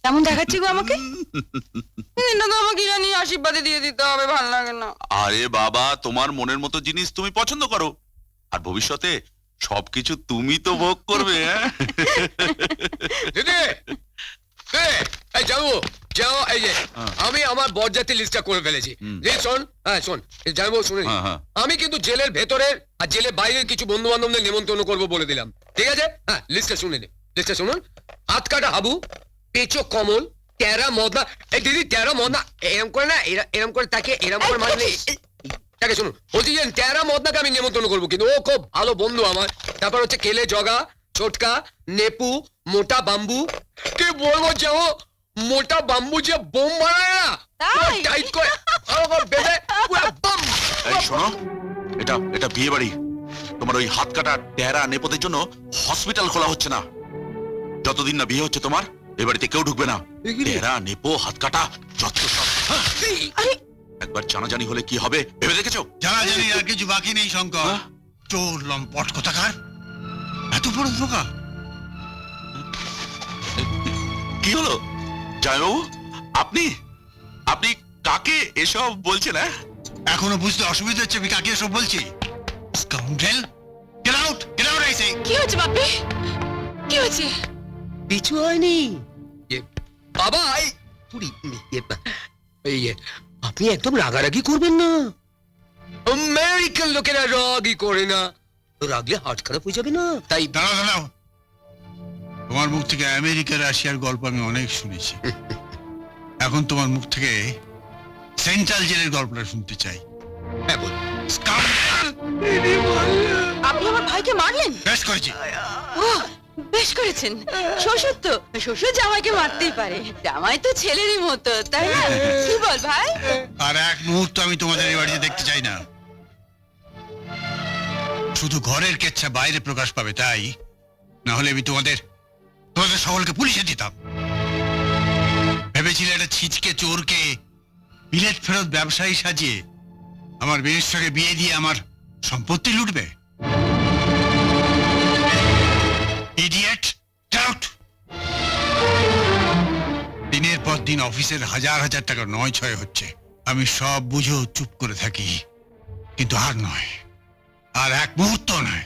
কেমন দেখাচ্ছি গো আমাকে? আমাকে জানি আশীর্বাদে দিয়ে দিতে হবে, ভালো লাগে না। আরে বাবা, তোমার মনের মতো জিনিস তুমি পছন্দ করো, আর ভবিষ্যতে সবকিছু তুমি তো ভোগ করবে। যাবো যাও, এই যে আমি আমার বরযাত্রী লিস্টটা করে ফেলেছি। শোন, হ্যাঁ শোন, যাবো শুনে, আমি কিন্তু জেলের ভেতরের আর জেলের বাইরের কিছু বন্ধু বান্ধবদের নিমন্ত্রণ করবো বলে দিলাম, ঠিক আছে? হ্যাঁ, লিস্টটা শুনে নে, লিস্টটা শুনুন। হাত কাটা হাবু, পেচো কমল, তেরা মদনা। এই দিদি, তেরা মদনা এরম করে না, এরম করে তাকে এরম করে মানে তাকে শুনুন, বলছি যে তেরা মদনাকে আমি নিমন্ত্রণ করবো, কিন্তু ও খুব ভালো বন্ধু আমার। তারপর হচ্ছে কেলে জগা, ছোটকা, নেপু, মোটা বাম্বু। কি বলবো, যাও মোটা বাম্বু যে বোম বানায় না, টাইট করে বেঁধে পুরো বম। এই শোনো, এটা এটা বিয়ে বাড়ি, তোমার ওই হাত কাটা টেরা নেপথ্যের জন্য হসপিটাল খোলা হচ্ছে না। যতদিন না বিয়ে হচ্ছে তোমার, এ বাড়িতে কেউ ঢুকবে না। টেরা নেপো হাত কাটা যত সব একবার জানাজানি হলে কি হবে ভেবে দেখেছো? জানাজানি আর কিছু বাকি নেই শঙ্কর। চোর লম্পট কোথাকার, এত বড় ধোকা। কি হলো জামাইবাবু, আপনি আপনি কাকে এসব বলছেন? এখনো বুঝতে অসুবিধা হচ্ছে আমি কাকে এসব বলছি? Scoundrel, get out, get out I say. কি হচ্ছে বাপি, কি হচ্ছে? কিছু হয়নি বাবা। আপনি একদম রাগারাগি করবেন না, আমেরিকান লোকেরা রাগই করে না, রাগলে হার্ট খারাপ হয়ে যাবে না। তাই দাঁড়াও দাঁড়াও, তোমার মুখ থেকে আমেরিকা রাশিয়ার গল্প আমি অনেক শুনেছি। এখন তোমার মুখ থেকে সেন্ট্রাল জেলের গল্পটা শুনতে চাই। আপনি আমার ভাইকে মারলেন? বেশ করেছি। বেশ করেছেন। শ্বশুর তো, শ্বশুর জামাইকে মারতেই পারে, জামাই তো ছেলেরই মতো, তাই না? কি বল ভাই? আর এক মুহূর্ত আমি তোমাদের এই বাড়িতে দেখতে চাই না। শুধু ঘরের কেচ্ছা বাইরে প্রকাশ পাবে, তাই না হলে আমি তোমাদের সকলকে পুলিশে দিতাম। ভেবেছিলে একটা ছিচকে চোরকে বিলেত ফেরত ব্যবসায়ী সাজিয়ে আমার মেয়ের সঙ্গে বিয়ে দিয়ে আমার সম্পত্তি লুটবে? Idiot, out. দিনের পর দিন অফিসের হাজার হাজার টাকা নয় ছয় হচ্ছে, আমি সব বুঝেও চুপ করে থাকি, কিন্তু আর নয়, আর এক মুহূর্ত নয়।